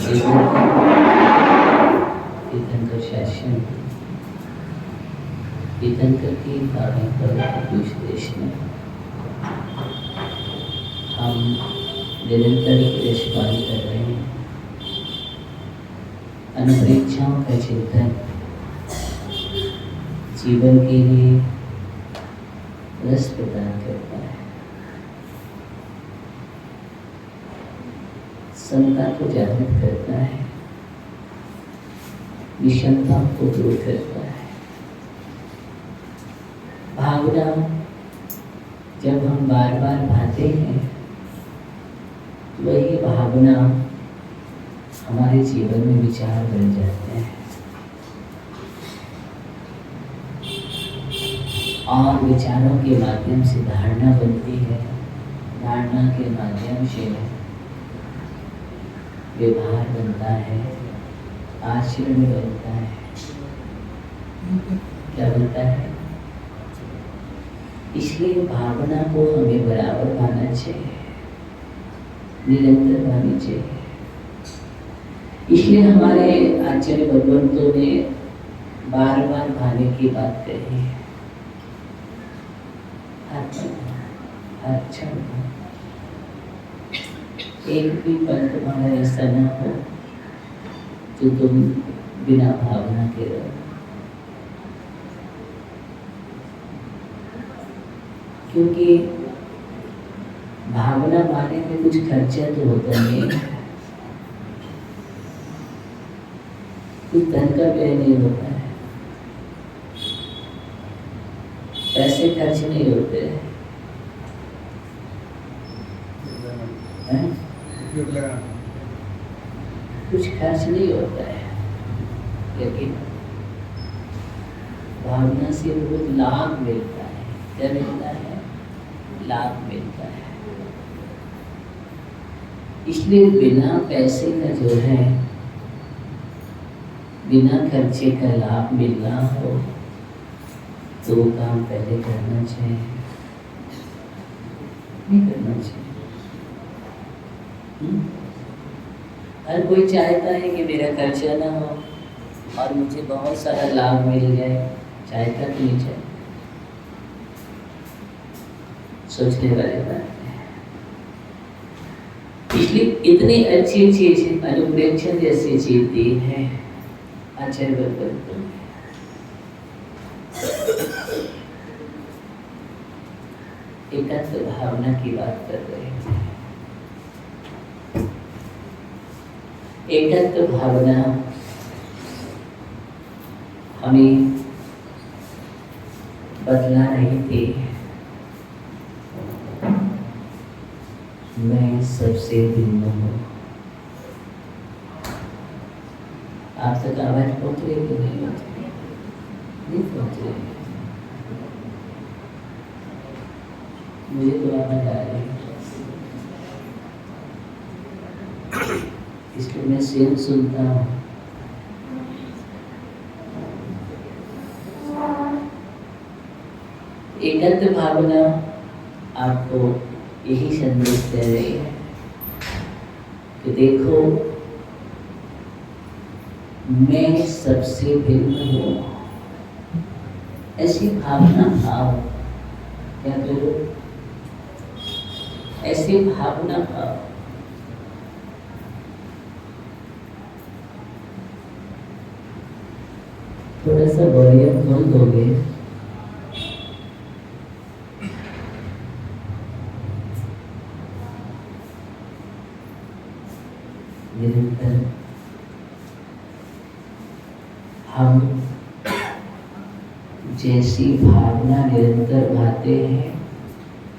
तीर्थंकर शासन तीर्थंकर की बातें पर कुछ देश में हम निरंतर देशपाल कर रहे हैं। अनुप्रेक्षाओं का चिंतन जीवन के लिए रस प्रदान करता है, समता को जागृत करता है, विषमता को दूर करता है। भावना जब हम बार बार भाते हैं, वही भावना हमारे जीवन में विचार बन जाते हैं और विचारों के माध्यम से धारणा बनती है, धारणा के माध्यम से व्यवहार बनता है, आचरण बनता है। क्या बनता है? इसलिए भावना को हमें बराबर भाना चाहिए, निरंतर भानी चाहिए। इसलिए हमारे आचार्य भगवंतों ने बार बार भाने की बात कही है। हर क्षण एक भी पल तुम्हारा ऐसा न हो तो तुम बिना भावना के रहो, क्योंकि भावना माने में कुछ खर्चा तो होता नहीं है, कुछ धन का व्यय नहीं होता है, पैसे खर्च नहीं होते हैं, कुछ खर्च नहीं होता है, लेकिन भावना से बहुत लाभ मिलता है। क्या मिलता है? लाभ मिलता है। इसलिए बिना पैसे का जो है, बिना खर्चे का लाभ मिलना हो तो वो काम पहले करना चाहिए, नहीं करना चाहिए। हर कोई चाहता है कि मेरा खर्चा ना हो और मुझे बहुत सारा लाभ मिल जाए, चाहता कि नहीं चाहता? सोचने वाले बात है। इसलिए इतनी अच्छी चीज अनुप्रेक्षण जैसी चीज दी है आचार्य भगवंतों ने। एकत्व भावना की बात कर रहे हैं। एकत्व भावना हमें बदला रही थी। मैं सबसे भिन्न हूँ। आप तक आवाज पहुंच रही कि नहीं पहुंच रही? नहीं पहुंच रही। मुझे तो आवाज आ रही है, इसलिए मैं स्वयं सुनता हूँ। एकत्व भावना आपको यही संदेश दे रही है कि देखो, मैं सबसे भिन्न हूँ। ऐसी भावना आओ। क्या करो? ऐसी भावना आओ। थोड़ा सा वॉल्यूम खोल दोगे? निरंतर हम जैसी भावना निरंतर भाते हैं,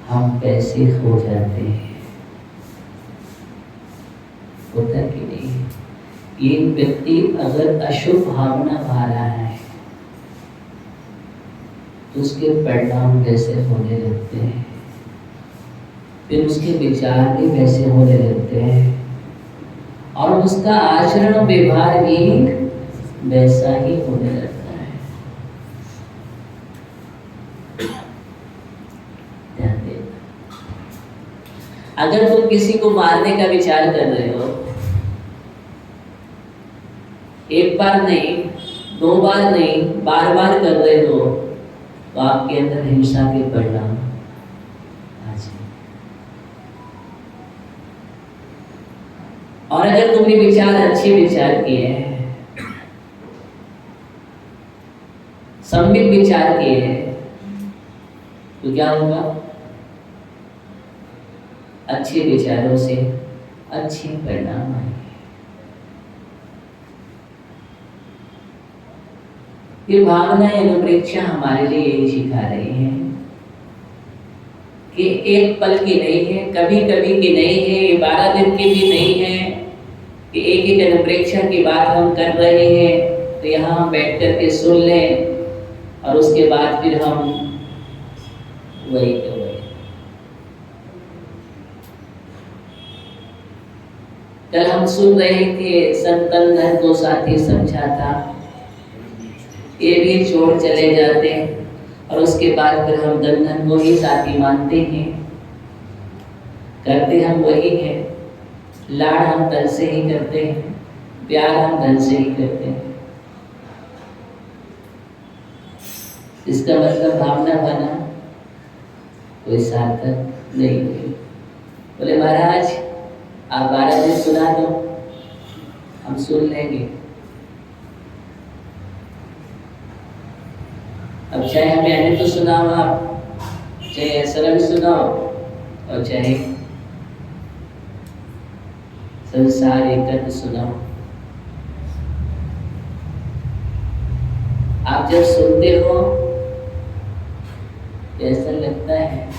हम पैसे खो जाते हैं। होता कि नहीं? एक व्यक्ति अगर अशुभ भावना भा रहा है तो उसके परिणाम वैसे होने लगते हैं, फिर उसके विचार भी वैसे होने लगते हैं और उसका आचरण और व्यवहार भी वैसा ही होने लगता है। ध्यान देना। अगर तुम किसी को मारने का विचार कर रहे हो एक बार नहीं, दो बार नहीं, बार बार कर रहे हो तो आपके अंदर हिंसा के परिणाम आ जाए। और अगर तुमने विचार अच्छे विचार किए हैं, सम्यक विचार किए हैं, तो क्या होगा? अच्छे विचारों से अच्छे परिणाम आएंगे। ये भावना अनुप्रेक्षा हमारे लिए यही सिखा रही है कि एक पल की नहीं है, कभी कभी की नहीं है, 12 दिन की भी नहीं है कि एक एक अनुप्रेक्षा की बात हम कर रहे हैं तो यहाँ हम बैठ कर के सुन लें और उसके बाद फिर हम वही के वही। कल हम सुन रहे थे संतन धन को साथी समझा था, ये भी छोड़ चले जाते हैं और उसके बाद फिर हम धन को ही साथी मानते हैं, करते हम वही है। लाड़ हम धन से ही करते हैं, प्यार हम धन से ही करते हैं। इसका मतलब भावना बना कोई सार्थक नहीं हुई। बोले महाराज आप 12 दिन सुना दो, हम सुन लेंगे। अब चाहे हमें आने तो सुनाओ आप, चाहे ऐसा भी सुनाओ और चाहे संसार एकत्र सुनाओ। आप जब सुनते हो तो ऐसा लगता है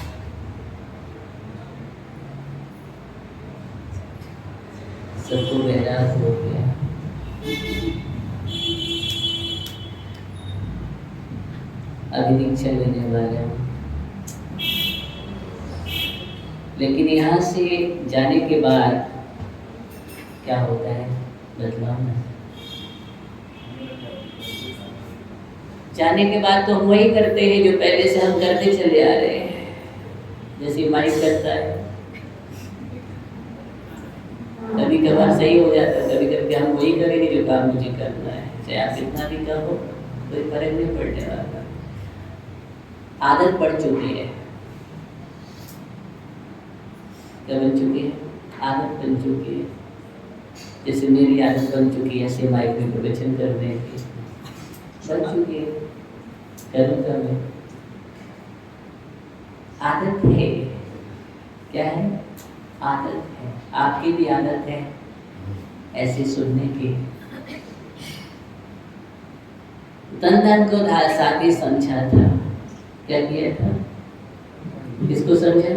सबको बहरास हो गया। अभी दीक्षा लेने वाले हूँ, लेकिन यहाँ से जाने के बाद क्या होता है? बदलाव नहीं। जाने के बाद तो हम वही करते हैं जो पहले से हम करते चले आ रहे हैं। जैसे माइक करता है, कभी कभार सही हो जाता है, कभी कभी हम वही करेंगे जो काम मुझे करना है, चाहे आप कितना भी कहो कोई फर्क नहीं पड़ने वाला। आदत पड़ चुकी है। क्या बन चुकी है? आदत बन चुकी है। जैसे मेरी आदत बन चुकी है ऐसे माइक में प्रवचन करने की बन चुकी है। करूँगा मैं, आदत है। क्या है? आदत है। आपकी भी आदत है ऐसे सुनने की। तन को साथी समझा था। क्या किया था? किसको समझा?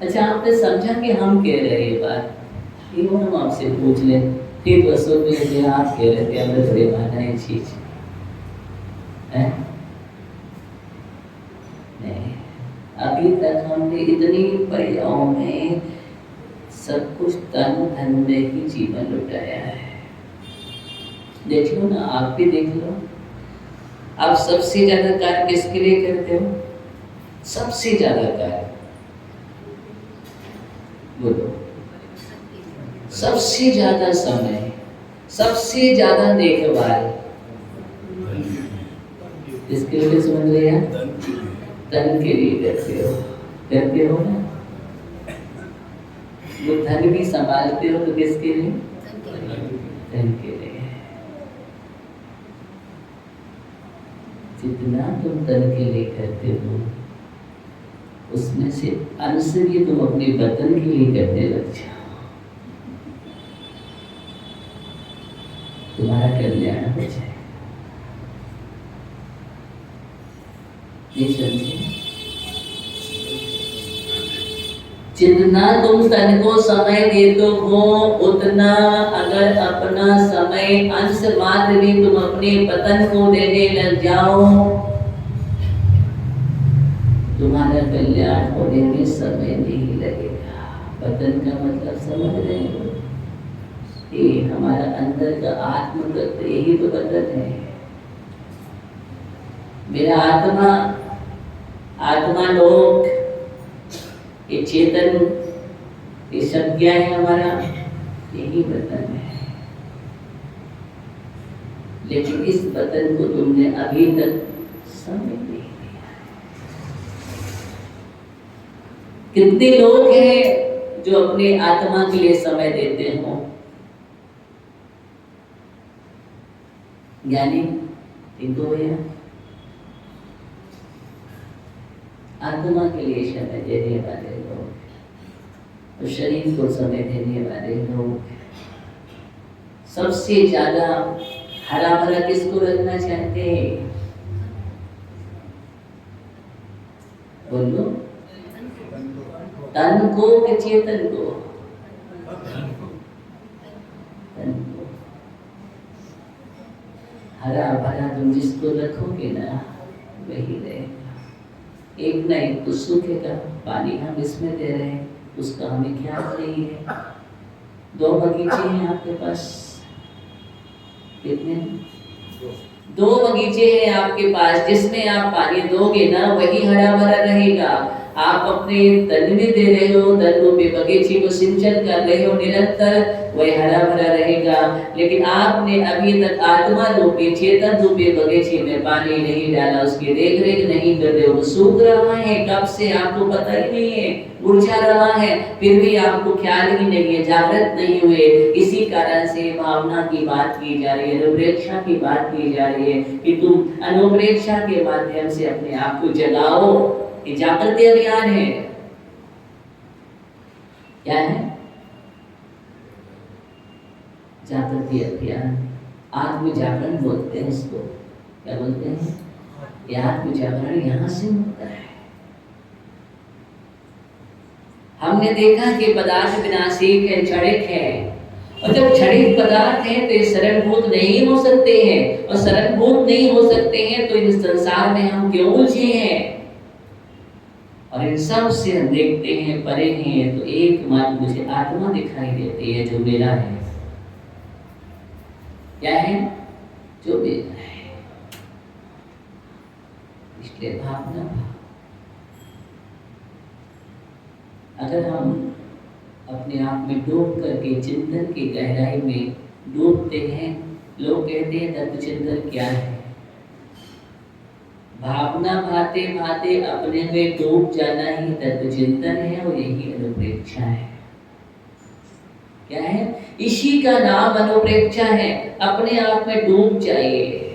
अच्छा आपने समझा कि हम कह रहे हैं ये बात, ये हम आपसे पूछ लें, फिर तो सुन लेते आप कह रहे थे हमने थोड़ी माना ये चीज है? नहीं, अभी तक हमने इतनी पर्यायों में सब कुछ तन धन में ही जीवन लुटाया है। देख लो ना, आप भी देख लो। आप सबसे ज्यादा कार्य किसके लिए करते हो? सबसे ज्यादा कार्य बोलो। सबसे ज्यादा समय, सबसे ज्यादा देखभाल इसके लिए समझ लिया? धन के लिए करते हो ना। वो धन भी संभालते हो तो किसके लिए? धन के लिए। जितना तुम धन के लिए करते हो उसमें से अंश भी तुम अपने वतन के लिए करने लग जाओ, तुम्हारा कल्याण हो जाए। ये समझे? जितना तुम तन को समय देते हो उतना अगर अपना समय अंश मात्र भी तुम अपने वतन को देने लग जाओ, तुम्हारा कल्याण होने में समय नहीं लगेगा। वतन का मतलब समझ रहे हो? ये हमारा अंदर का आत्म तत्व, यही तो वतन है। मेरा आत्मा लोक, ये चेतन, ये सब क्या है? हमारा यही वतन है। लेकिन इस वतन को तुमने अभी तक समय नहीं दिया। कितने लोग हैं जो अपने आत्मा के लिए समय देते हो? ज्ञानी इनको भैया आत्मा के लिए समय देने वाले लोग और शरीर को समय देने वाले लोग। सबसे ज्यादा हरा भरा किसको रखना चाहते हैं? बोलो, तन को कि चेतन को? तन को। हरा भरा तुम जिसको रखोगे ना वही रहेगा। एक ना एक तो सूखेगा। पानी हम इसमें दे रहे हैं, उसका हमें ख्याल नहीं है। 2 बगीचे हैं आपके पास, कितने? 2 बगीचे हैं आपके पास, जिसमें आप पानी दोगे ना वही हरा भरा रहेगा। आप अपने तन में दे रहे हो, तन रूपी बगीचे को सिंचन कर रहे हो निरंतर, वही हरा भरा रहेगा। लेकिन आपने अभी तक आत्मा रूपी चेतन रूपी बगीचे में पानी नहीं डाला, उसकी देख रेख नहीं कर रहे हो, सूख रहा है कब से आपको पता ही नहीं है, मुरझा रहा है, फिर भी आपको ख्याल ही नहीं है, जागृत नहीं हुए। इसी कारण से भावना की बात की जा रही है, अनुप्रेक्षा की बात की जा रही है कि तुम अनुप्रेक्षा के माध्यम से अपने आप को जगाओ। ये जागृति अभियान है। क्या है? जागृति अभियान, आत्म जागरण बोलते हैं इसको। क्या बोलते हैं? ये आत्म जागरण यहाँ से होता है। हमने देखा कि पदार्थ विनाशिक है, क्षणिक है, और जब क्षणिक पदार्थ हैं तो ये शरणभूत नहीं हो सकते हैं, और शरणभूत नहीं हो सकते हैं तो इस संसार में हम क्यों उलझे हैं? और इन सब से हम देखते हैं परे हैं तो एकमात्र मुझे आत्मा दिखाई देती है जो मेरा है। क्या है? जो मेरा है। इसलिए भावना, अगर हम अपने आप में डूब करके चिंतन की गहराई में डूबते हैं, लोग कहते हैं तत्व चिंतन क्या है? भावना भाते भाते अपने में डूब जाना ही तत्व चिंतन है, और यही अनुप्रेक्षा है। क्या है? इसी का नाम अनुप्रेक्षा है। अपने आप में डूब जाइए।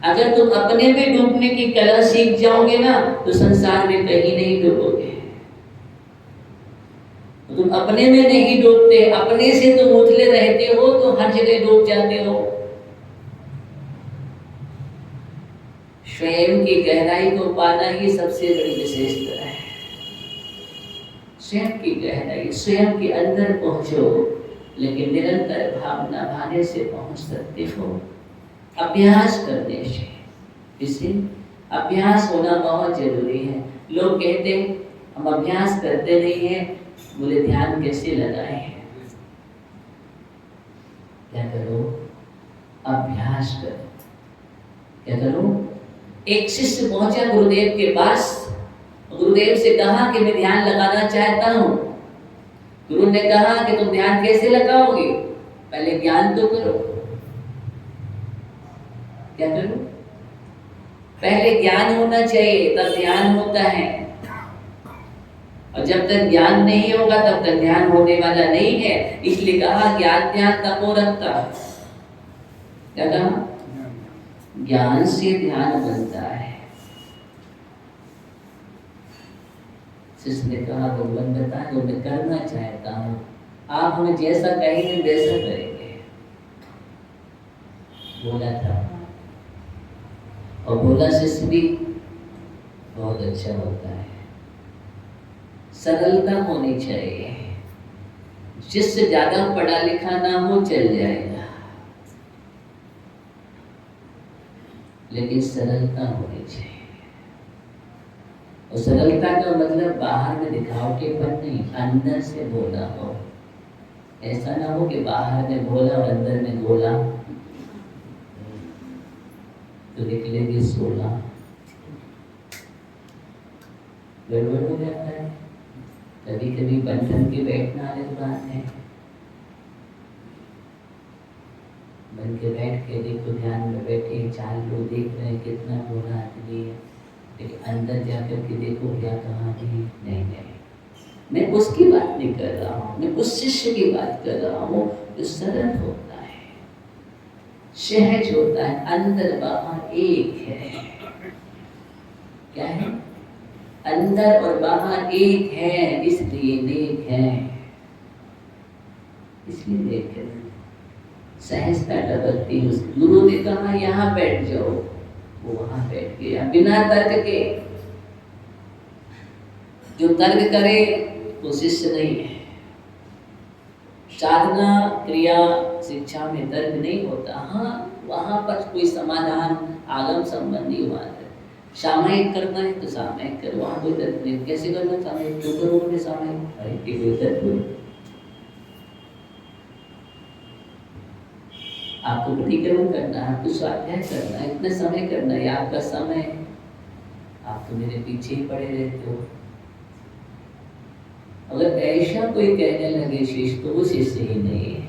अगर तुम अपने में डूबने की कला सीख जाओगे ना तो संसार में कहीं नहीं डूबोगे। तुम अपने में नहीं डूबते, अपने से तुम उथले रहते हो तो हर जगह डूब जाते हो। स्वयं की गहराई को पाना ही सबसे बड़ी विशेषता है। स्वयं की गहराई, स्वयं के अंदर पहुंचो, लेकिन निरंतर भावना भाने से पहुंच सकते हो, अभ्यास करने से। इससे अभ्यास होना बहुत जरूरी है। लोग कहते हैं हम अभ्यास करते नहीं हैं, बोले ध्यान कैसे लगाएं? क्या करो? अभ्यास करो। क्या करो? एक शिष्य पहुंचा गुरुदेव के पास, गुरुदेव से कहा कि मैं ध्यान लगाना चाहता हूं। गुरु ने कहा कि तुम ध्यान कैसे लगाओगे? पहले ज्ञान तो करो। क्या करो? पहले ज्ञान होना चाहिए तब ध्यान होता है, और जब तक ज्ञान नहीं होगा तब तक ध्यान होने वाला नहीं है। इसलिए कहा ज्ञान ध्यान तपो रखता। क्या कहा? ज्ञान से ध्यान बनता है। शिष्य ने कहा भगवान बता दो, मैं करना चाहता हूं, आप हमें जैसा कहेंगे वैसा करेंगे। बोला था, और बोला शिष्य भी बहुत अच्छा होता है। सरलता होनी चाहिए। जिससे ज्यादा पढ़ा लिखा ना हो चल जाएगा, लेकिन सरलता होनी चाहिए। और सरलता का मतलब बाहर में दिखावटीपन नहीं, अंदर से बोला हो। ऐसा ना हो कि बाहर में बोला और अंदर में बोला तो निकलेगी 16। गड़बड़ हो जाता है। कभी कभी बंधन के बैठना अलग बात है, बन के बैठ के देखो, ध्यान में बैठे 4 लोग देख रहे हैं कितना गोरा आदमी है, लेकिन अंदर जाकर के देखो क्या कहानी है। नहीं नहीं, मैं उसकी बात नहीं कर रहा हूँ, मैं उस शिष्य की बात कर रहा हूँ जो सरल होता है, सहज होता है, अंदर बाहर एक है। क्या है? अंदर और बाहर एक है, इसलिए नेक है, इसलिए नेक है। सहजता टपकती। उस गुरु ने कहा यहाँ बैठ जाओ, वो वहां बैठ गया बिना तर्क के। जो तर्क करे वो शिष्य नहीं है। साधना क्रिया शिक्षा में तर्क नहीं होता। हाँ, वहां पर कोई समाधान आगम संबंधी बात है। सामयिक करना है तो सामयिक करो, वहां कोई तर्क नहीं। कैसे करना सामयिक, क्यों करोगे सामयिक? अरे कोई तर्क नहीं। आपको प्रतिक्रमण करना है, आपको स्वाध्याय करना है, इतना समय करना है, आपका समय। आप तो मेरे पीछे ही पड़े रहते हो। अगर ऐसा कोई कहने लगे शिष्य, तो वो शिष्य ही नहीं है।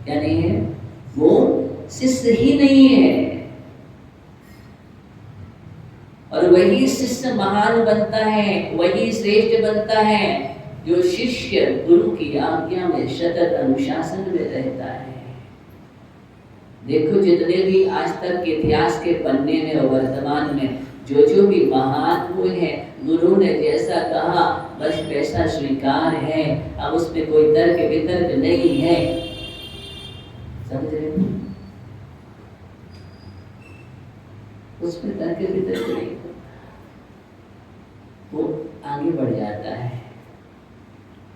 क्या नहीं है? वो शिष्य ही नहीं है। और वही शिष्य महान बनता है, वही श्रेष्ठ बनता है जो शिष्य गुरु की आज्ञा में सतत अनुशासन में रहता है। देखो, जितने भी आज तक के इतिहास के पन्ने में और वर्तमान में जो भी महान हुए हैं, गुरु ने जैसा कहा बस वैसा स्वीकार है। अब उसमें कोई तर्क वितर्क नहीं है। समझ रहे हो? उसमें तर्क वितर्क नहीं, वो आगे बढ़ जाता है।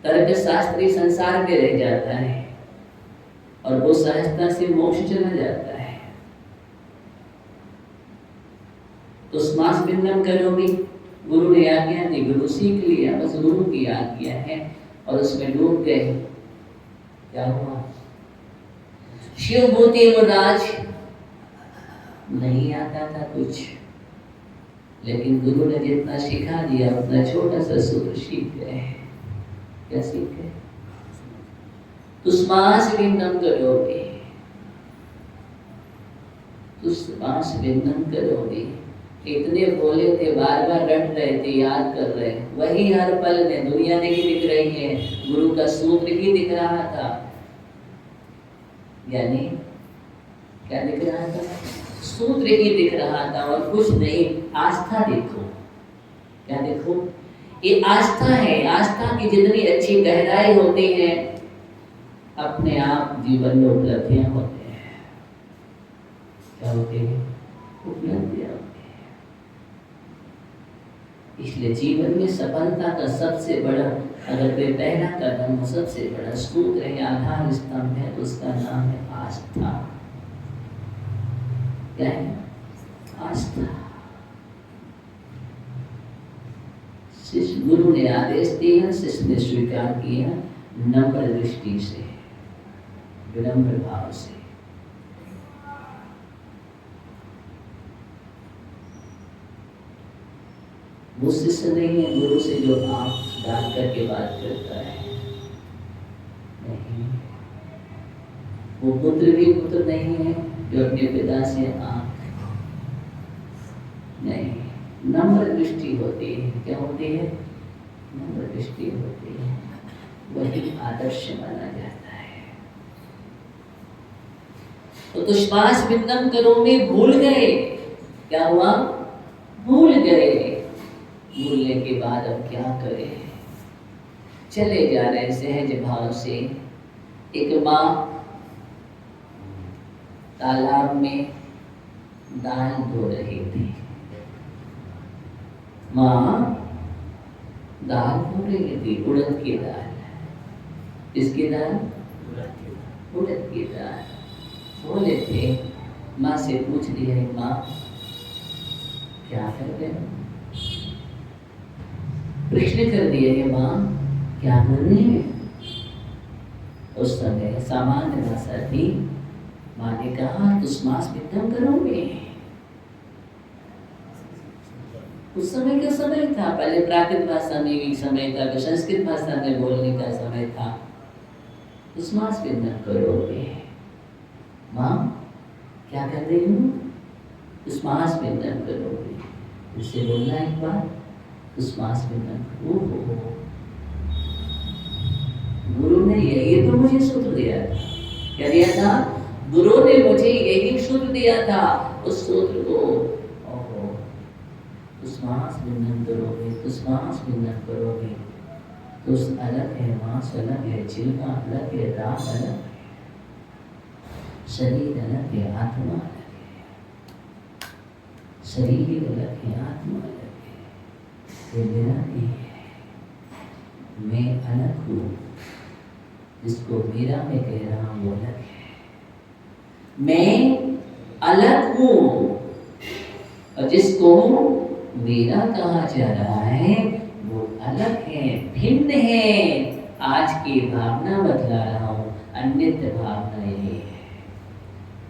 तर्क शास्त्री संसार में रह जाता है और वो सहजता से मोक्ष चला जाता है। तो स्मास भिन्नम करोमि, गुरु ने आज्ञा दी, गुरु सीख लिया, बस गुरु की आज्ञा है और उसमें डूब गए। क्या हुआ? शिव भूति मुराज नहीं आता था कुछ, लेकिन गुरु ने जितना सिखा दिया उतना छोटा सा सूत्र सीख गए। क्या सीख गए? तुस्मास भिन्नम करोमि, तुस्मास भिन्नम करोमि। इतने बोले थे, बार बार रट रहे थे, याद कर रहे, वही हर पल में दुनिया नहीं दिख रही है, गुरु का सूत्र ही दिख रहा था। यानी क्या दिख रहा था? सूत्र ही दिख रहा था और कुछ नहीं। आस्था देखो, क्या देखो? ये आस्था है। आस्था की जितनी अच्छी गहराई होती है, अपने आप जीवन में उपलब्धियां होते हैं। क्या होती है? उपलब्धियां। इसलिए जीवन में सफलता का सबसे बड़ा, अगर कोई पहला कदम हो, सबसे बड़ा सूत्र है, आधार स्तंभ है, तो उसका नाम है आस्था। क्या है? आस्था। शिष्य, गुरु ने आदेश दिया, शिष्य ने स्वीकार किया, नम्र दृष्टि से, विनम्र भाव से। वो शिष्य नहीं है गुरु से जो आंख डाल करके बात करता है। नहीं, वो पुत्र भी पुत्र नहीं है जो अपने पिता से आंख नहीं। नम्र दृष्टि होती है। क्या होती है? नम्र दृष्टि होती है। वही आदर्श माना जाता है। तो तुष्पास भिन्नम करोमि, भूल गए। क्या हुआ? भूल गए। भूलने के बाद अब क्या करें? चले जा रहे सहज भाव से। एक माँ तालाब में दाल धो रही थी। माँ दाल धो रही थी, उड़द की दाल। किसकी दाल? उड़द की दाल। बोले थे, माँ से पूछ लिया, माँ क्या कर रहे हो? प्रश्न कर दिए कि माँ क्या कर रही है? उस समय सामान्य भाषा थी। माँ ने कहा, तुस्मास भिन्नम करोगे। उस समय का समय था, पहले प्राकृत भाषा में भी समय था, संस्कृत भाषा में बोलने का समय था। तुस्मास भिन्नम करोगे। माँ क्या कर रही हूँ? कुसुमास विंदन करोगे। उससे बोलना एक बार, कुसुमास विंदन। ओहो, गुरु ने यही तो मुझे सूत्र दिया था। क्या दिया था? गुरु ने मुझे यही सूत्र दिया था। उस सूत्र को ओहो, कुसुमास विंदन करोगे, कुसुमास विंदन करोगे। कुस अलग है, मांस अलग है, जिह्वा अलग है, दांत अलग है, शरीर अलग है, आत्मा अलग है। शरीर अलग है, आत्मा अलग है। ये मेरा नहीं है, मैं अलग हूँ। जिसको मेरा मैं कह रहा हूँ वो अलग है। मैं अलग हूँ और जिसको मेरा कहा जा रहा है वो अलग है, भिन्न है। आज की भावना बतला रहा हूँ, अन्यत्र भावना यही है।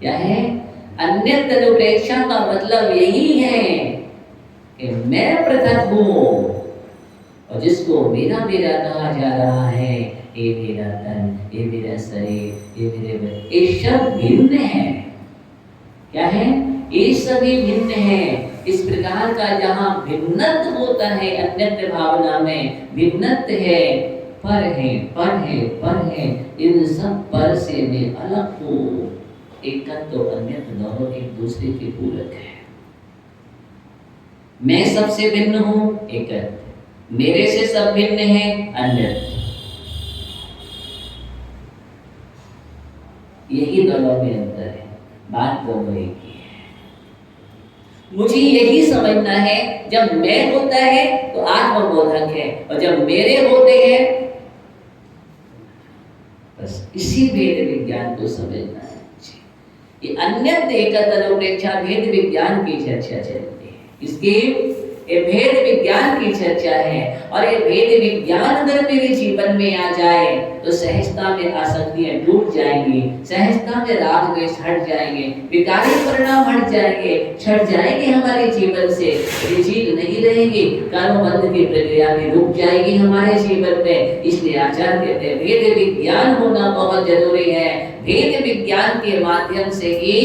क्या है? अन्यत्र अनुप्रेक्षा का मतलब यही है कि मैं पृथक हूँ और जिसको मेरा मेरा कहा जा रहा है, ये मेरा तन, ये मेरा शरीर, ये मेरे, ये सब भिन्न है। क्या है? ये सभी भिन्न है। इस प्रकार का जहाँ भिन्नत्व होता है, अन्यत्र भावना में भिन्नत्व है, पर है, पर है, पर है। इन सब पर से मैं अलग हूँ। एकत्व तो अन्यत्र दोनों एक दूसरे के पूरक है। मैं सबसे भिन्न हूँ, एकत्व। मेरे से सब भिन्न है, अन्यत्र। यही दोनों में अंतर है, बात दोनों एक ही है। मुझे यही समझना है, जब मैं होता है तो आत्मबोधक है और जब मेरे होते हैं, बस इसी भेद विज्ञान को समझना है। ये अन्यत्र एकत्व अनुप्रेक्षा भेद विज्ञान की चर्चा चलती है। इसकी ये भेद विज्ञान की चर्चा है और ये भेद विज्ञान अगर मेरे जीवन में आ जाए तो सहजता में आसक्तियां टूट जाएंगी, सहजता में राग द्वेष हट जाएंगे, विकारी परिणाम हट जाएंगे, छट जाएंगे हमारे जीवन से, जीत नहीं रहेगी, कर्म बंध की प्रक्रिया भी रुक जाएगी हमारे जीवन में। इसलिए आचार्य कहते हैं भेद विज्ञान होना बहुत जरूरी है। भेद विज्ञान के माध्यम से ही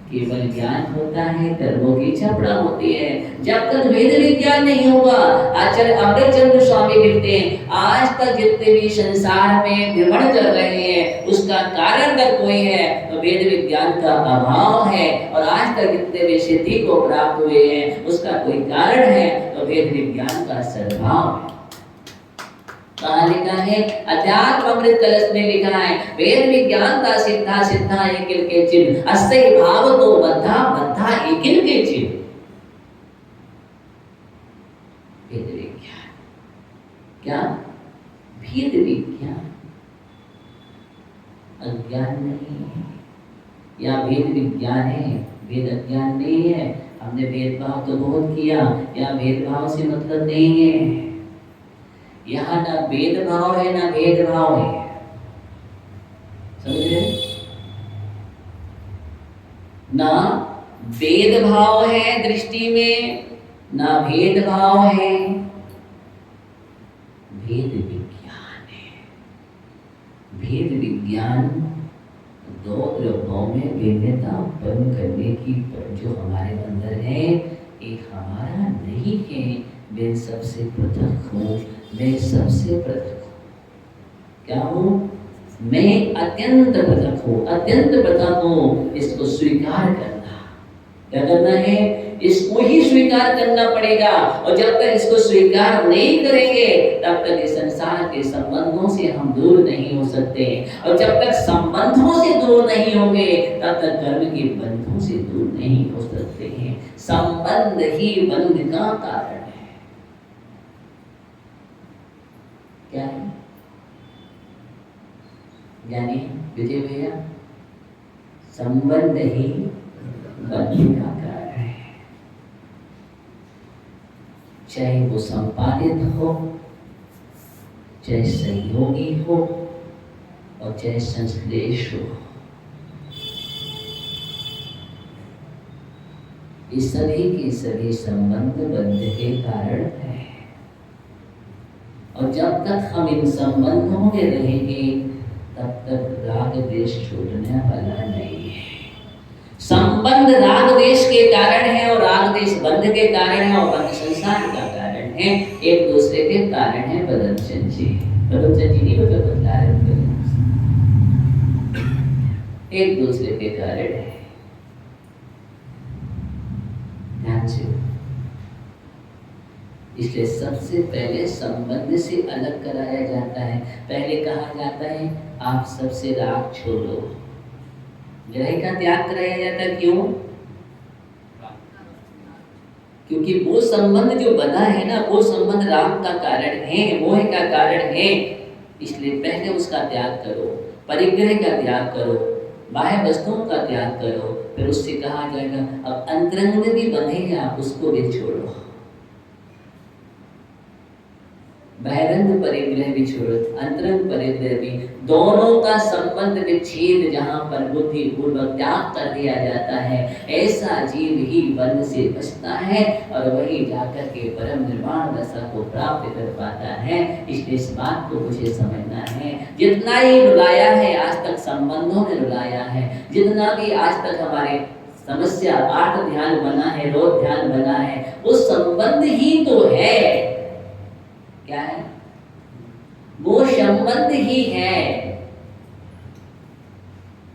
केवल ज्ञान होता है, कर्मों की चपड़ा होती है। जब तक वेद विज्ञान नहीं होगा, आचार्य अमृतचंद्र स्वामी लिखते हैं, आज तक जितने भी संसार में भ्रमण कर रहे हैं उसका कारण अगर कोई है तो वेद विज्ञान का अभाव है, और आज तक जितने भी सिद्धि को प्राप्त हुए हैं उसका कोई कारण है तो वेद विज्ञान का सद्भाव है। कहाँ लिखा है? अध्यात्म अमृत कलश में लिखा है, वेद विज्ञान का सिद्धा सिद्धा एकिल के चिन्ह, अस्सई भाव तो बद्धा बद्धा एकिल के चिन्ह। वेद विज्ञान क्या? भेद विज्ञान, अज्ञान नहीं है। या भेद विज्ञान है, वेद अज्ञान नहीं है। हमने भेदभाव तो बहुत किया, या भेदभाव से मतलब नहीं है। यहाँ ना भेदभाव है ना भेदभाव है, समझ रहे? ना भेदभाव है दृष्टि में, ना भेदभाव है, भेद विज्ञान है। भेद विज्ञान दो द्रव्यों में भिन्नता उत्पन्न करने की जो हमारे अंदर है, एक हमारा नहीं है। मैं सबसे पृथक हूँ, मैं सबसे पृथक हूँ। क्या हूँ? मैं अत्यंत पृथक हूँ, अत्यंत पृथक हूँ। इसको स्वीकार करना, क्या करना है? इसको ही स्वीकार करना पड़ेगा। और जब तक इसको स्वीकार नहीं करेंगे तब तक इस संसार के संबंधों से हम दूर नहीं हो सकते, और जब तक संबंधों से दूर नहीं होंगे तब तक कर्म के बंधों से दूर नहीं हो सकते हैं। संबंध ही बंध का कारण है। क्या है? यानी विजय भैया, संबंध ही बंध का कारण है। चाहे वो संपादित हो, चाहे संयोगी हो, और चाहे संश्लेष हो, ये सभी के सभी संबंध बंध के कारण है। और जब तक हम इन संबंधों में रहेंगे तब तक राग देश छूटने वाला नहीं है। संबंध राग देश के कारण है और राग देश बंध के कारण है और बंध संसार का कारण है। एक दूसरे के कारण है। बदलचंद जी नहीं बदला रहे, एक दूसरे के कारण है। ध्यान से, इसलिए सबसे पहले संबंध से अलग कराया जाता है। पहले कहा जाता है आप सबसे राग छोड़ो, ग्रह का त्याग कराया जाता है। क्यों? क्योंकि वो संबंध जो बना है ना, वो संबंध राग का कारण है, मोह का कारण है। इसलिए पहले उसका त्याग करो, परिग्रह का त्याग करो, बाह्य वस्तुओं का त्याग करो। फिर उससे कहा जाएगा अब अंतरंग में भी बंधे हैं, आप उसको भी छोड़ो। बहिरंग परिग्रह भी छोड़ो, अंतरंग परिग्रह भी, दोनों का संबंध विच्छेद जहाँ पर बुद्धि पूर्वक त्याग कर दिया जाता है, ऐसा जीव ही बंध से बचता है और वही जाकर के परम निर्वाण दशा को प्राप्त कर पाता है। इसलिए इस बात को मुझे समझना है। जितना ही रुलाया है आज तक संबंधों ने रुलाया है, जितना भी आज तक हमारे समस्या 8 ध्यान बना है, रोग ध्यान बना है, वो संबंध ही तो है। क्या है? वो संबंध ही है।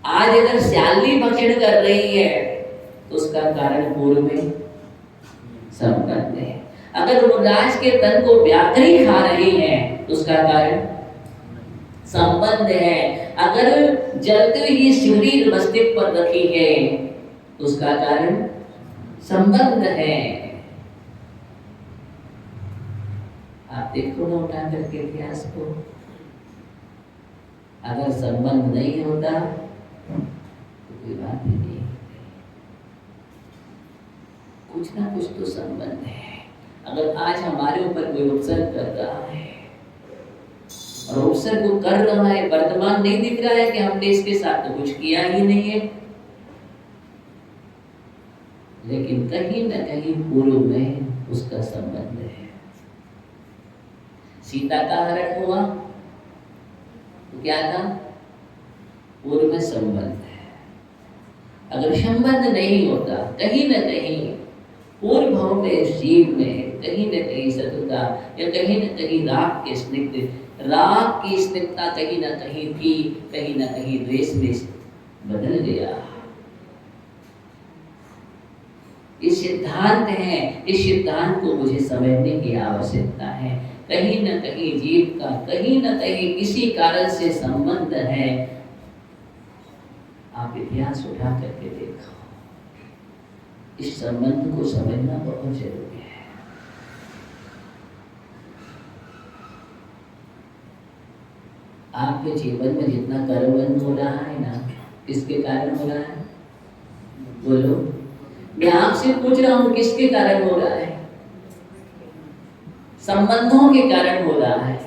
आज अगर श्याली भक्षण कर रही है तो उसका कारण पूर्व में संबंध है। अगर रुद्राक्ष के तन को व्याघ्री खा रही है तो उसका कारण संबंध है। अगर जलते हुए शिवरी मस्तक पर रखी है तो उसका कारण संबंध है। आप देखो ना उठा करके इतिहास को, अगर संबंध नहीं होता तो कोई बात ही नहीं। कुछ ना कुछ तो संबंध है। अगर आज हमारे ऊपर कोई उपसर्ग कर रहा है और उपसर्ग को कर रहा है, वर्तमान नहीं दिख रहा है कि हमने इसके साथ तो कुछ किया ही नहीं है, लेकिन कहीं ना कहीं पूर्व में उसका संबंध है। सीता का हरण हुआ तो क्या था? पूर्व में संबंध है। अगर संबंध नहीं होता, कहीं न कहीं पूर्व भाव में जीव में कहीं न कहीं शत्रुता या कहीं न कहीं राग की स्निग्धता कहीं न कहीं थी, कहीं न कहीं द्वेष में बदल गया। ये सिद्धांत है, इस सिद्धांत को मुझे समझने की आवश्यकता है। कहीं न कहीं जीव का कहीं न कहीं किसी कारण से संबंध है। आप इतिहास उठा करके देखो, इस संबंध को समझना बहुत जरूरी है। आपके जीवन में जितना कर्मबंध हो रहा है ना, किसके कारण हो रहा है? बोलो। मैं आपसे पूछ रहा हूं किसके कारण हो रहा है? संबंधों के कारण हो रहा है।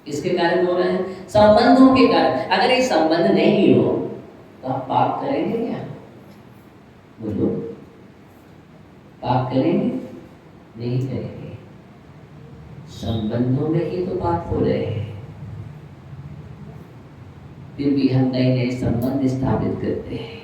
किसके कारण हो रहा है? संबंधों के कारण। अगर ये संबंध नहीं हो तो आप पाप करेंगे क्या? बोलो, पाप करेंगे? नहीं करेंगे। संबंधों में ही तो पाप हो रहे हैं। फिर भी हम नए नए संबंध स्थापित करते हैं,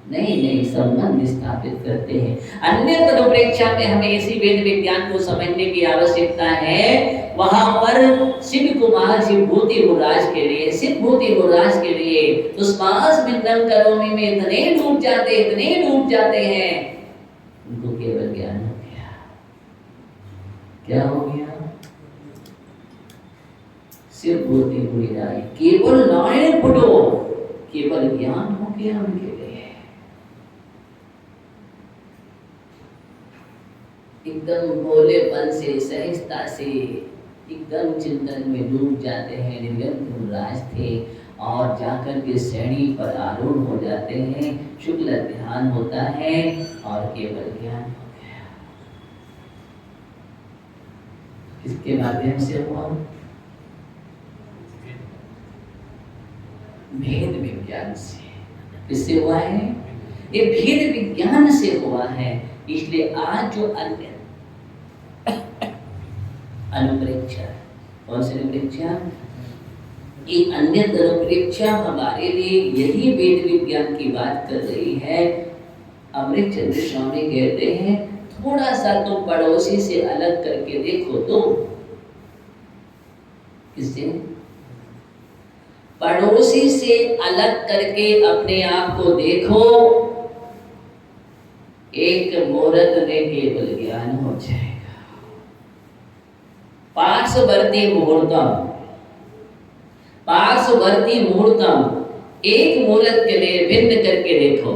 नए संबंध स्थापित करते हैं। अन्य तदुपरेक्षा में हमें इसी वेद विज्ञान को समझने की आवश्यकता है। वहां पर शिव कुमार शिवभूति मुराज के लिए, शिवभूति मुराज के लिए तुस्मास बिंदम करोमि में इतने डूब जाते हैं, उनको केवल ज्ञान हो गया। क्या हो गया? शिवभूति मुराज केवल नारायण पढ़ो, केवल ज्ञान हो गया उनके लिए। एकदम भोलेपन से, सहजता से एकदम चिंतन में डूब जाते हैं। निर्गंध मुराज थे और जाकर के श्रेणी पर आरूढ़ हो जाते हैं। शुक्ल ध्यान होता है और केवल ज्ञान हो गया। किसके माध्यम से हुआ? भेद विज्ञान से। किससे हुआ है? ये भेद विज्ञान से हुआ है। इसलिए आज जो अन्य अनुप्रेक्षा, कौन सी अनुप्रेक्षा? ये अन्य धर्मपरीक्षा हमारे लिए यही वेद विज्ञान की बात कर रही है। अमृत चंद्र स्वामी कहते हैं थोड़ा सा तुम पड़ोसी से अलग करके देखो तो। किससे? पड़ोसी से अलग करके अपने आप को देखो, एक मुहूर्त में केवल ज्ञान हो जाएगा। पार्श्ववर्ती मुहूर्तम, पार्श्ववर्ती मुहूर्तम, एक मुहूर्त के लिए भिन्न करके देखो।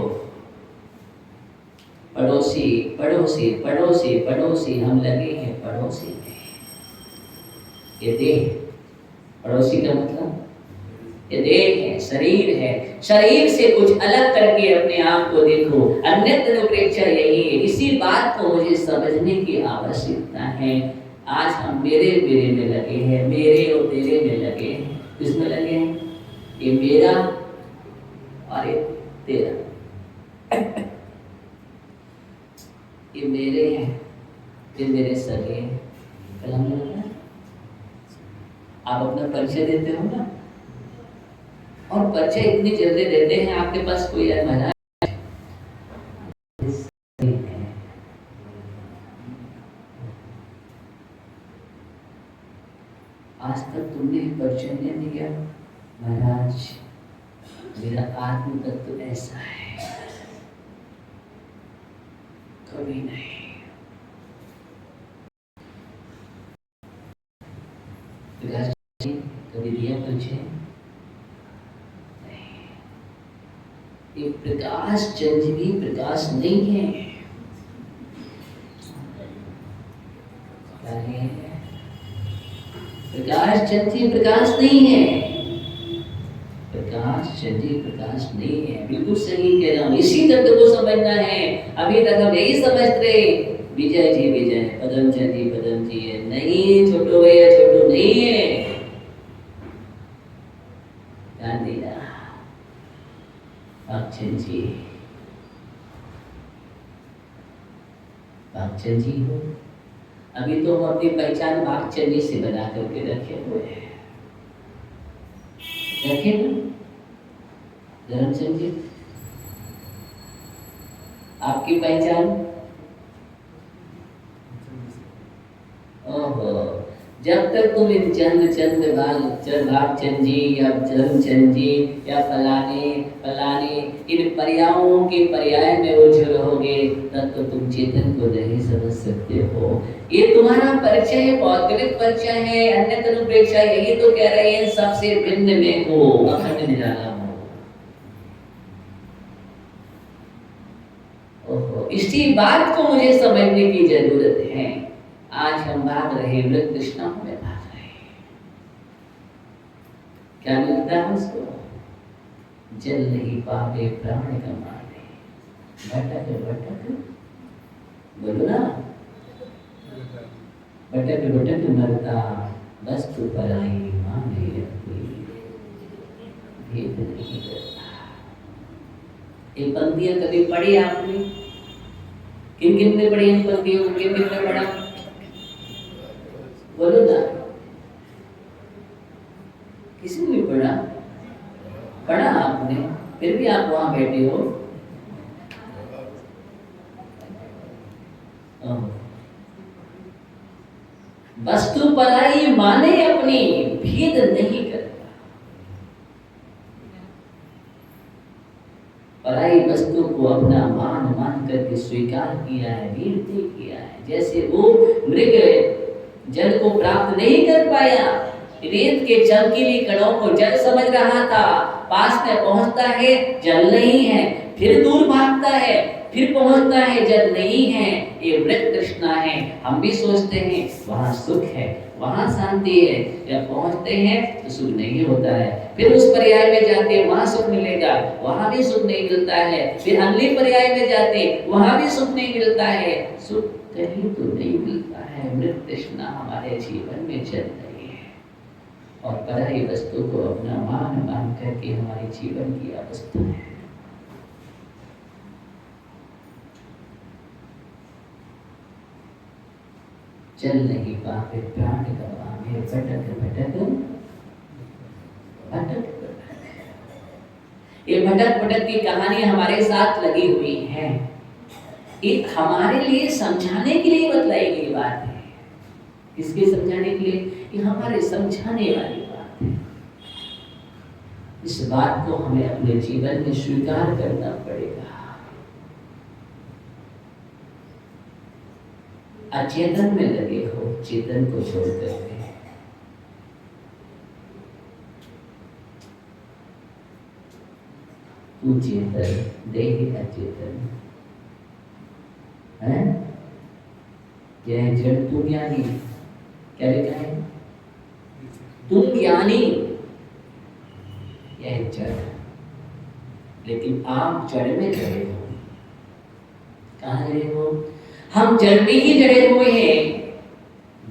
पड़ोसी पड़ोसी पड़ोसी पड़ोसी, हम लगे हैं पड़ोसी में। ये देह, पड़ोसी का मतलब ये देह है, शरीर है। शरीर से कुछ अलग करके अपने आप को देखो। अन्यत्र अपेक्षा यही है। इसी बात को मुझे समझने की आवश्यकता है। आज हम मेरे मेरे में लगे हैं, मेरे और तेरे में लगे हैं। किसमें लगे हैं? ये मेरा और ये तेरा। ये मेरे हैं, ये मेरे सगे हैं। कलम लगा, आप अपना परिचय देते हो ना, और परिचय इतनी जल्दी देते हैं आपके पास कोई मजा। आज तक तुमने परिचय नहीं दिया, महाराज मेरा आत्म तत्व ऐसा है। कभी नहीं। कभी दिया परिचय? ये प्रकाश चंद भी प्रकाश नहीं है। प्रकाश चंद जी प्रकाश नहीं है। प्रकाश चंद जी प्रकाश नहीं है। बिल्कुल सही कह रहा हूँ। इसी तत्व को समझना है। अभी तक हम यही समझते विजय जी विजय, पदम चंद जी पदम जी है। नहीं छोटो भैया, छोटो नहीं है। ध्यान देना भागचंद जी, भागचंद जी हो। अभी तो हम अपनी पहचान भागचंद जी से बना करके रखे हुए हैं। रखे ना धर्मचंद जी, आपकी पहचान? ओहो, जब तक तुम इन चंद भागचंद जी या धर्मचंद जी या फलाने फलाने इन पर्यायों के पर्याय में उलझे रहोगे, तब तो तुम चेतन को नहीं समझ सकते हो। ये तुम्हारा परिचय है, पौद्गलिक परिचय है। अन्य तनुप्रेक्षा यही तो कह रहे हैं, सबसे भिन्न में हो, अखंड निराला हो। ओहो, इसी बात को मुझे समझने की जरूरत है। आज हम भाग रहे मृत तृष्णाओं में भाग रहे। क्या मिलता है उसको? जल नहीं पावे प्राण कमाने, भटक भटक, बोलो ना, भटक भटक मरता, वस्तु पराई मांगे रखी, भेद नहीं करता। ये पंक्तियां कभी पढ़ी आपने? किन किन ने पढ़ी इन पंक्तियों को? किन किन ने पढ़ा? बोलो ना, किसी ने भी पढ़ा? पढ़ा आपने, फिर भी आप वहां बैठे हो। वस्तु पराई माने अपनी, भेद नहीं करता। पराई वस्तु को अपना मान मान करके स्वीकार किया है, वीरती किया है। जैसे वो मृग जल को प्राप्त नहीं कर पाया, रेत के चमकीली कणों को जल समझ रहा था, पास में पहुंचता है जल नहीं है, फिर दूर भागता है, फिर पहुंचता है जल नहीं है। ये मृत तृष्णा है। हम भी सोचते हैं वहां सुख है, वहां शांति है, जब पहुंचते हैं तो सुख नहीं होता है। फिर उस पर्याय में जाते वहां सुख मिलेगा, वहां भी सुख नहीं मिलता है। फिर अगले पर्याय में जाते वहां भी सुख नहीं मिलता है। सुख कहीं तो नहीं मिलता है। मृत तृष्णा हमारे जीवन में चल रही है, और पराई वस्तु को अपना मान मान करके हमारे जीवन की अवस्था है। चल नहीं पावे प्राण गवावे, भटक भटक ये भटक भटक की कहानी हमारे साथ लगी हुई है। ये हमारे लिए समझाने के लिए बतलाई गई बात है। किसके समझाने के लिए? ये हमारे समझाने वाली बात है। इस बात को हमें अपने जीवन में स्वीकार करना पड़ेगा। अचेतन में लगे हो, चेतन को छोड़ करके। तू चेतन, देह अचेतन है। यह जड़ तू ज्ञानी, क्या लिखा है? तुम ज्ञानी, यह जड़। लेकिन आप जड़ में जड़े हो। कहाँ जड़े हो? हम जड़ में ही जड़े हुए हैं।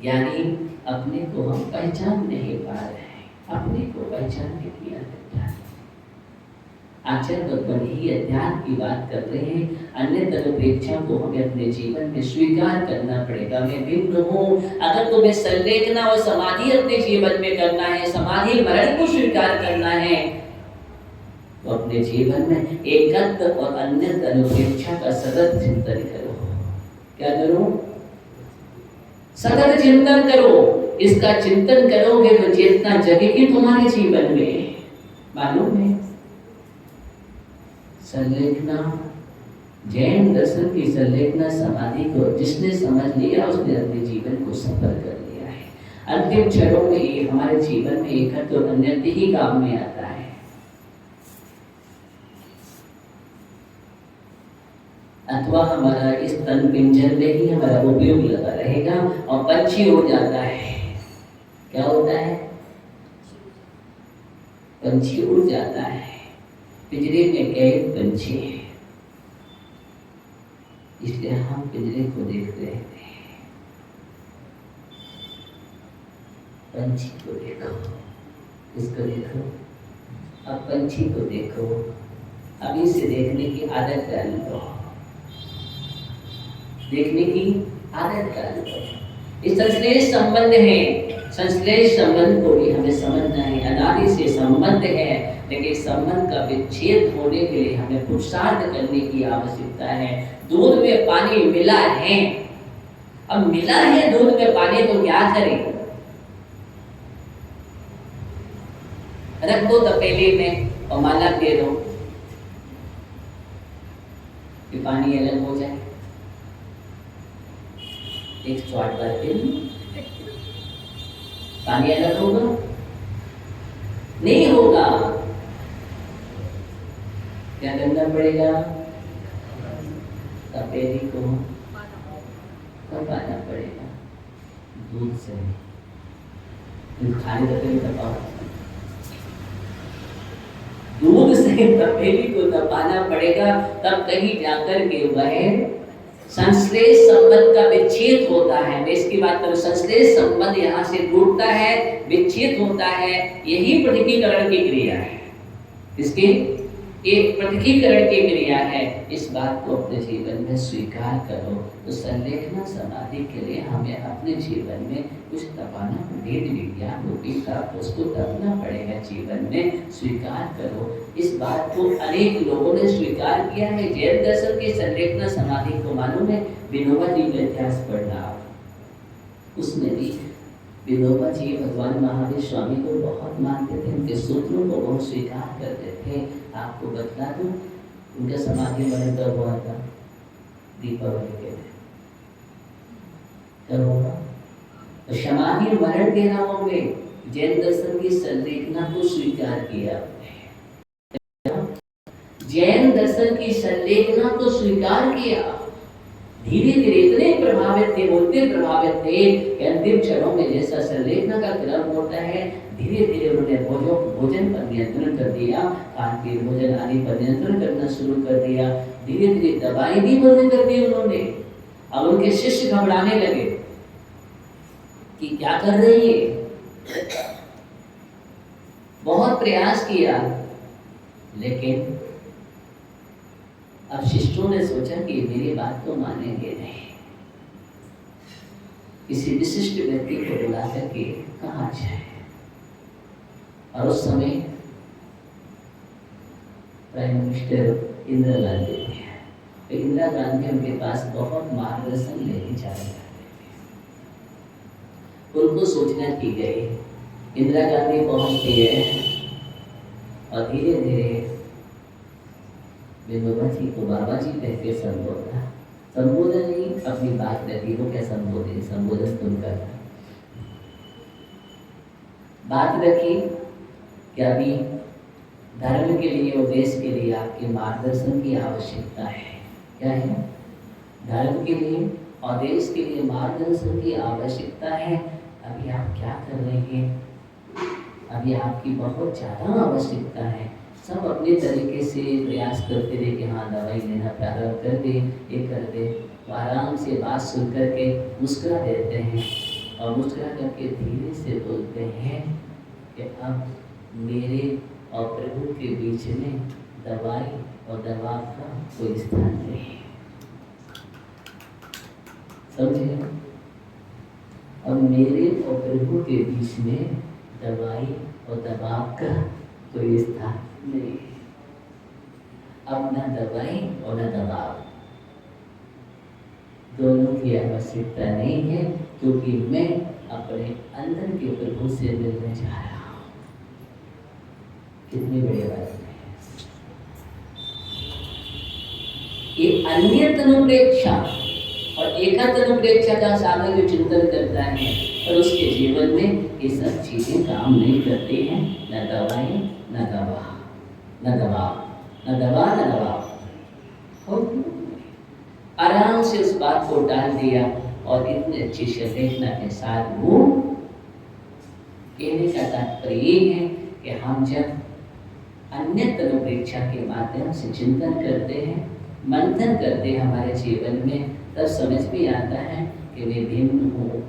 ज्ञानी अपने को हम पहचान नहीं पा रहे हैं, अपने को पहचानने की अवस्था। आचार्य भगवान ही अध्यात्म की बात कर रहे हैं। अन्य तदपेक्षा को हमें अपने जीवन में स्वीकार करना पड़ेगा। मैं भिन्न हूँ। अगर तुम्हें संलेखना और समाधि अपने जीवन में करना है, समाधि मरण को स्वीकार करना है, तो अपने जीवन में एकत्व और अन्य तदपेक्षा का सतत चिंतन करो। क्या करो? सतत चिंतन करो। इसका चिंतन करोगे तो चेतना जगेगी तुम्हारे जीवन में। मालूम है संलेखना, जैन दर्शन की संलेखना समाधि को जिसने समझ लिया उसने अपने जीवन को सफल कर लिया है। अंतिम क्षणों में ये हमारे जीवन में एकत्व और अन्यत्र ही काम में आता है। अथवा हमारा इस तन पिंजर में ही हमारा उपयोग लगा रहेगा और पंछी उड़ जाता है। क्या होता है? पंछी उड़ जाता है। पिंजरे में कैद पंछी है, इसलिए हम पिंजरे को देख रहे थे। पंछी को देखो, इसको देखो। अब पंछी को देखो, अभी से देखने की आदत डाल लो, देखने की आदत डाल लो। ये संश्लेष संबंध है। संश्लेष संबंध को भी हमें समझना है। अनादि से संबंध है, लेकिन संबंध का विच्छेद होने के लिए हमें पुरुषार्थ करने की आवश्यकता है। दूध में पानी मिला है, अब मिला है दूध में पानी, तो क्या करें? रख दो तपेली में और माला दे दो कि पानी अलग हो जाए। एक शॉर्ट बात पानी अलग होगा? नहीं होगा। क्या करना पड़ेगा? तपेली को तपाना पड़ेगा दूध से। खाली तपेली तपाओ, दूध से तपेली को तपाना पड़ेगा, तब कहीं जाकर के वह संश्लेष संबंध का विच्छेद होता है। मैं इसकी बात करूं, संश्लेष संबंध यहाँ से टूटता है, विच्छेद होता है। यही पृथकीकरण की क्रिया है। इसकी एक पृथकीकरण की क्रिया है। इस बात को अपने जीवन में स्वीकार करो। तो संलेखना समाधि के लिए हमें अपने जीवन में कुछ तपाना, वेद विज्ञान रूपी का उसको तपना पड़ेगा। जीवन में स्वीकार करो। इस बात को अनेक लोगों ने स्वीकार किया है। जैन दर्शन की संलेखना समाधि को मालूम है, विनोबा जी का इतिहास पढ़ना आप, उसमें भी विनोबा जी भगवान महावीर स्वामी को बहुत मानते थे, उनके सूत्रों को बहुत स्वीकार करते थे। आपको बतला दूं, उनका समाधि मरण कब हुआ था? दीपावली के दिन। कब होगा? तो समाधि मरण के नामों में जैन दर्शन की संलेखना को स्वीकार किया। जैन दर्शन की संलेखना को स्वीकार किया। धीरे धीरे इतने प्रभावित थे, उतने प्रभावित थे कि अंतिम क्षणों में जैसा संलेखना का क्रम होता है, धीरे धीरे उन्होंने भोजन पर नियंत्रण कर दिया, खान पीन भोजन आदि पर नियंत्रण करना शुरू कर दिया। धीरे धीरे दवाई भी बंद कर दी उन्होंने। अब उनके शिष्य घबराने लगे कि क्या कर रही है। बहुत प्रयास किया, लेकिन अब शिष्यों ने सोचा कि मेरी बात तो मानेंगे नहीं। किसी विशिष्ट व्यक्ति को बुला करके कहा जाए। और उस समय प्राइम मिनिस्टर इंदिरा गांधी थे। तो इंदिरा गांधी उनके पास बहुत मार्गदर्शन लेके जा रहे थे। उनको सूचना की गई, इंदिरा गांधी पहुंचती है और धीरे धीरे विनोबा जी को बाबा जी कह के संबोधन नहीं, अपनी बात रखी। वो क्या संबोधन तुम करना बात रखी कि अभी धर्म के लिए और देश के लिए आपके मार्गदर्शन की आवश्यकता है। क्या है? धर्म के लिए और देश के लिए मार्गदर्शन की आवश्यकता है। अभी आप क्या कर रहे हैं? अभी आपकी बहुत ज़्यादा आवश्यकता है। सब अपने तरीके से प्रयास करते रहे कि हाँ दवाई लेना प्रारंभ कर दे, ये कर दे। तो आराम से बात सुन करके मुस्कुरा देते हैं और मुस्कुरा करके धीरे से बोलते हैं कि अब मेरे और प्रभु के बीच में दवाई और दवा का कोई स्थान नहीं। समझे? अब मेरे और प्रभु के बीच में दवाई और दबाव का कोई स्थान नहीं। अब न दवाई और न दबाव, दोनों की आवश्यकता नहीं है, क्योंकि मैं अपने अंदर के प्रभु से मिलने जा रहा हूँ। कितनी बड़ी बात है ये। अन्य तनुप्रेक्षा और एकांत तनुप्रेक्षा का साधक जो चिंतन करता है और उसके जीवन में ये सब चीजें काम नहीं करती हैं। न दवाई न दवा, न दबाव, न दवा न दबाव। आराम से उस बात को डाल दिया और इतने अच्छी संवेदना के साथ वो कहने का तात्पर्य ये है कि हम जब अन्य तनुप्रेक्षा के माध्यम से चिंतन करते हैं, मंथन करते हैं हमारे जीवन में, तब समझ में आता है कि मैं भिन्न हूँ।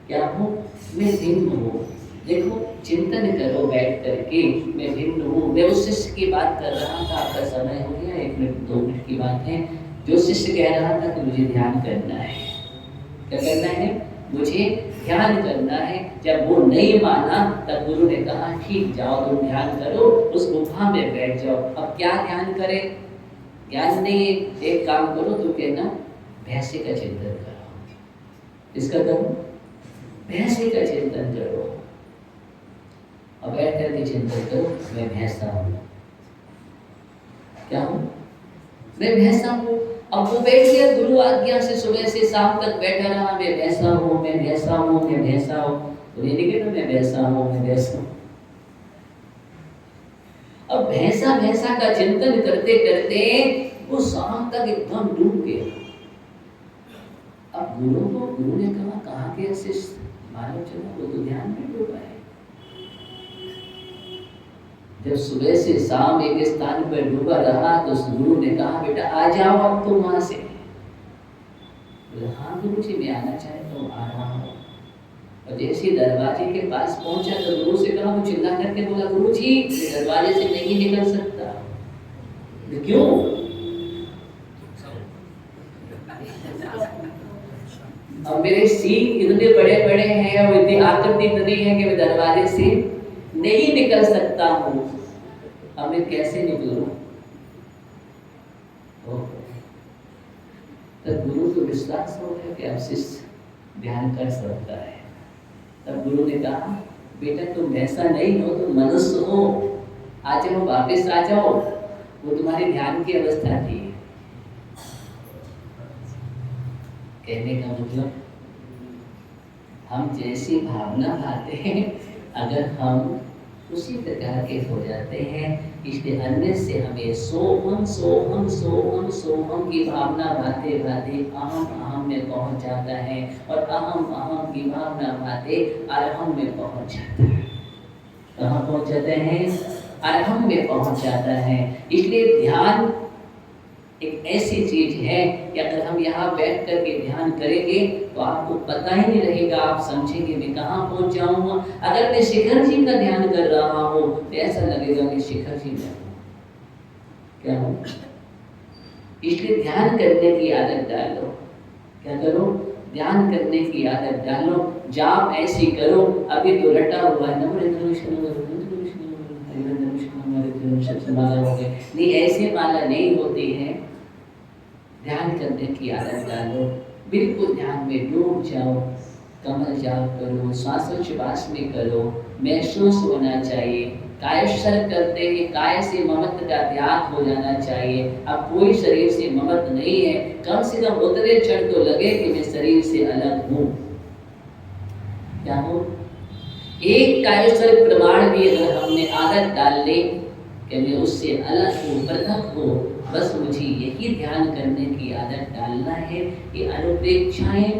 क्या हूँ? मैं भिन्न हूँ। देखो, चिंतन करो बैठ करके, मैं भिन्न हूँ। मैं उस शिष्य की बात कर रहा था, आपका समय हो गया, 1 मिनट 2 मिनट की बात है। जो शिष्य कह रहा था कि मुझे ध्यान करना है। क्या करना है? मुझे ध्यान करना है। जब वो नहीं माना तब गुरु ने कहा ठीक, जाओ तुम ध्यान करो, उस गुफा में बैठ जाओ। अब क्या ध्यान करे? ज्ञान नहीं, एक काम करो, तुम कहना भैंसे का चिंतन करो। इसका करो, भैंसे का चिंतन करो और बैठ करके चिंतन करो, मैं भैंसा हूँ। क्या हूँ? मैं भैंसा हूँ। अब वो बैठ गया, गुरु आज्ञा से सुबह से शाम तक बैठा रहा, मैं भैंसा हूँ, मैं भैंसा हूँ, मैं भैंसा हूँ। तो ये नहीं कहना मैं भैंसा हूँ, मैं भैंसा हूँ। अब भैंसा भैंसा का चिंतन करते करते वो शाम तक एकदम डूब गया। अब गुरु ने कहा कहाँ के शिष्य? मालूम चला वो तो ध्यान में डूबा है। जब सुबह से शाम एक स्थान पर डूबा रहा तो उस गुरु ने कहा बेटा आ जाओ अब तुम वहां से। बोले हाँ गुरु जी, मैं आना चाहता हूँ, आ रहा हूँ। और जैसे दरवाजे के पास पहुंचा तो गुरु से कहा, वो चिल्ला करके बोला गुरु जी दरवाजे से नहीं निकल सकता। क्यों? अब मेरे सींग इतने बड़े बड़े हैं और इतनी आकृति इतनी है कि मैं दरवाजे से नहीं निकल सकता हूँ। अब मैं कैसे निकलूं? तब गुरु को विश्वास हो गया कि अब शिष्य ध्यान कर सकता है। तब गुरु ने कहा बेटा तुम ऐसा नहीं हो, तुम मनुष्य हो, आ जाओ, वापिस आ जाओ। वो तुम्हारी ध्यान की अवस्था थी। कहने का मतलब हम जैसी भावना भाते हैं, अगर हम उसी प्रकार के हो जाते हैं, इसलिए अन्य से हमें सोहम सोहम सोहम सोहम की भावना भाते भाते अहम अहम में पहुंच जाता है, और अहम अहम की भावना भाते अरहम में पहुंच जाता है। कहाँ पहुंच जाते हैं? अरहम में पहुंच जाता है। इसलिए ध्यान एक ऐसी चीज है कि अगर हम यहाँ बैठ करके ध्यान करेंगे तो आपको पता ही नहीं रहेगा, आप समझेंगे मैं कहाँ पहुँच जाऊँगा। अगर मैं शिखर जी का ध्यान कर रहा हूँ तो ऐसा लगेगा मैं शिखर जी में हूँ। क्या हूँ? इसलिए ध्यान करने की आदत डालो। क्या करो? ध्यान करने की आदत डालो। जाप ऐसी करो, अभी तो रटा हुआ है माला हो गए, नहीं ऐसे माला नहीं होती है। ध्यान करने की आदत डालो, बिल्कुल ध्यान में डूब जाओ, कमल जाप करो, श्वासोच्छ्वास में करो, महसूस होना चाहिए। कायस्वर करते ही काय से ममत्व का त्याग हो जाना चाहिए। अब कोई शरीर से ममत्व नहीं है, कम से कम उतरे क्षण तो लगे कि मैं शरीर से अलग हूँ। क्या हो? एक कायस्वर प्रमाण भी अगर हमने आदत डाल ली कि मैं उससे अलग हूँ, पृथक हूँ, बस मुझे यही ध्यान करने की आदत डालना है। कि अनुप्रेक्षाएं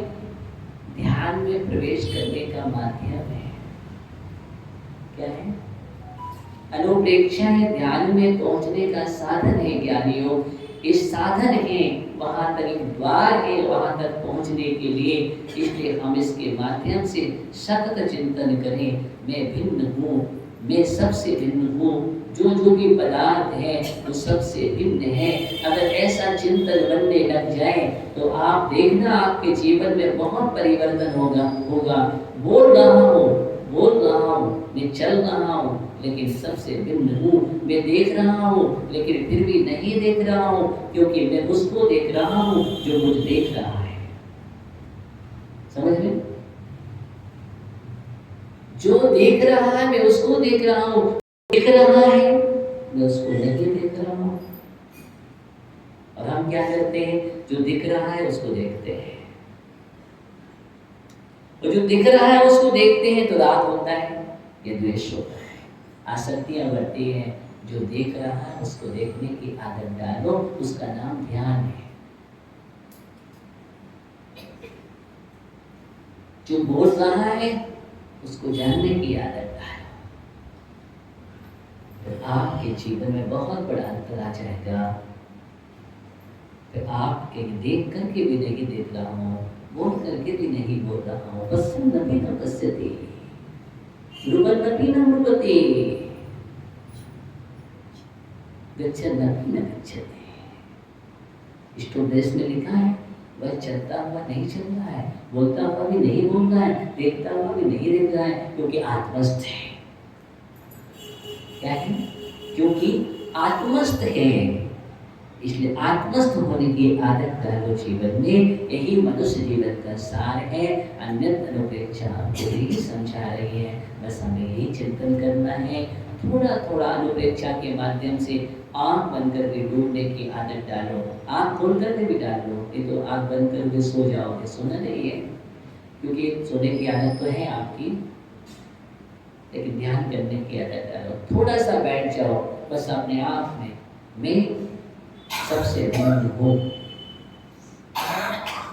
ध्यान में प्रवेश करने का माध्यम है। क्या है? अनुप्रेक्षाएं ध्यान में पहुंचने का साधन है ज्ञानियों। इस साधन है, वहां तक एक द्वार है, वहां तक पहुंचने के लिए। इसलिए हम इसके माध्यम से सतत चिंतन करें, मैं भिन्न हूँ, मैं सबसे भिन्न हूँ, जो जो भी पदार्थ है वो सबसे भिन्न है। अगर ऐसा चिंतन बनने लग जाए तो आप देखना आपके जीवन में बहुत परिवर्तन होगा। बोल रहा हूँ, मैं चल रहा हूँ, लेकिन सबसे भिन्न हूँ। मैं देख रहा हूँ, लेकिन फिर भी नहीं देख रहा हूँ, क्योंकि मैं उसको देख रहा हूँ जो मुझे देख रहा है। समझ में? जो देख रहा है मैं उसको देख रहा हूँ, देख रहा है मैं उसको नहीं देख रहा हूँ। और हम क्या करते हैं? जो दिख रहा है उसको देखते हैं, और जो दिख रहा है उसको देखते हैं तो राग होता है, ये द्वेष होता है, आसक्तियां बढ़ती हैं। जो देख रहा है उसको देखने की आदत डालो, उसका नाम ध्यान है। जो बोल रहा है उसको जानने की आदत डालो, तो आपके जीवन में बहुत बड़ा अंतर आ जाएगा। तो आप देख करके भी नहीं देख रहा हूँ, बोल करके भी नहीं बोल रहा हूँ, पश्यन्नपि न पश्यति, ब्रुवन्नपि न ब्रुवति, गच्छन्नपि न गच्छति। इष्टोपदेश में लिखा है, वह चलता हुआ नहीं चल रहा है, बोलता हुआ भी नहीं बोल रहा है, देखता हुआ भी नहीं देख रहा है, क्योंकि आत्मस्थ है। क्या है? क्योंकि आत्मस्थ है। इसलिए आत्मस्थ होने की आदत डालो जीवन में। यही मनुष्य जीवन का सार है। अन्यत्र अनुप्रेक्षा पूरी समझा रही है। बस हमें यही चिंतन करना है। थोड़ा थोड़ा अनुप्रेक्षा के माध्यम से आँख बंद करके डूबने की आदत डालो। आँख खोल करके भी डालो, ये तो आँख बंद करके सो जाओगे, सोना नहीं है, क्योंकि सोने की आदत तो है आपकी, लेकिन ध्यान करने की आदत डालो। थोड़ा सा बैठ जाओ बस अपने आप में, मैं सबसे भिन्न हूँ,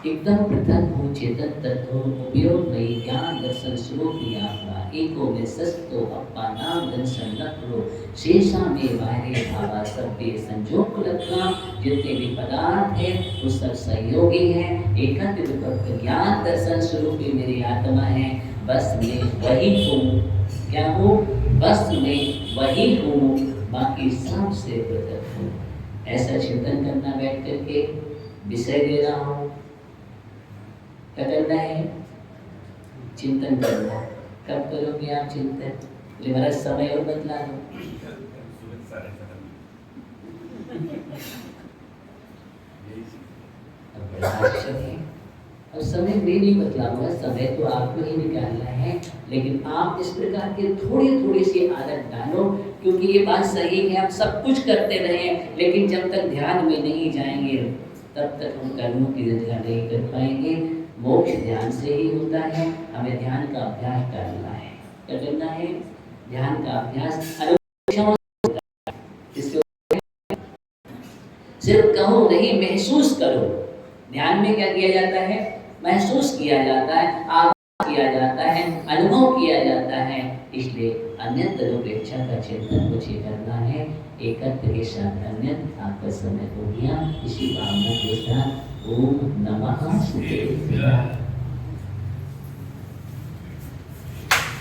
एकदम पृथक हूँ, चेतन तत्व उपयोग नहीं, ज्ञान दर्शन स्वरूप आत्मा एको में सस्तो अपा नाम दर्शन लखो शेषा में बाहरे भावा सबके संजोग को लखना। जितने भी पदार्थ है वो सब संयोगी है, एकत्व ज्ञान दर्शन स्वरूप मेरी आत्मा है। बस मैं वही हूँ। क्या हूँ? बस मैं वही हूँ, बाकी सबसे पृथक हूँ। ऐसा चिंतन करना बैठ करके। विषय दे रहा हूँ, क्या करना है? चिंतन करना। कब करोगे आप चिंतन? बोले महाराज समय और बदला दो। अब समय में नहीं बदलाऊंगा, समय तो आपको ही निकालना है, लेकिन आप इस प्रकार के थोड़ी थोड़ी सी आदत डालो। क्योंकि ये बात सही है, आप सब कुछ करते रहें, लेकिन जब तक ध्यान में नहीं जाएंगे तब तक हम कर्मों की रचना नहीं कर पाएंगे। मोक्ष ध्यान से ही होता है। हमें ध्यान का अभ्यास करना है। क्या करना है? ध्यान का अभ्यास। सिर्फ कहो नहीं, महसूस करो। ध्यान में क्या किया जाता है? महसूस किया जाता है, आभास किया जाता है, अनुभव किया जाता है। इसलिए अन्यत्र अपेक्षा का चिंतन मुझे करना है। एकत्व के साथ अन्यत्र आपका समय हो गया। इसी भावना के साथ ओम नमः शिवाय।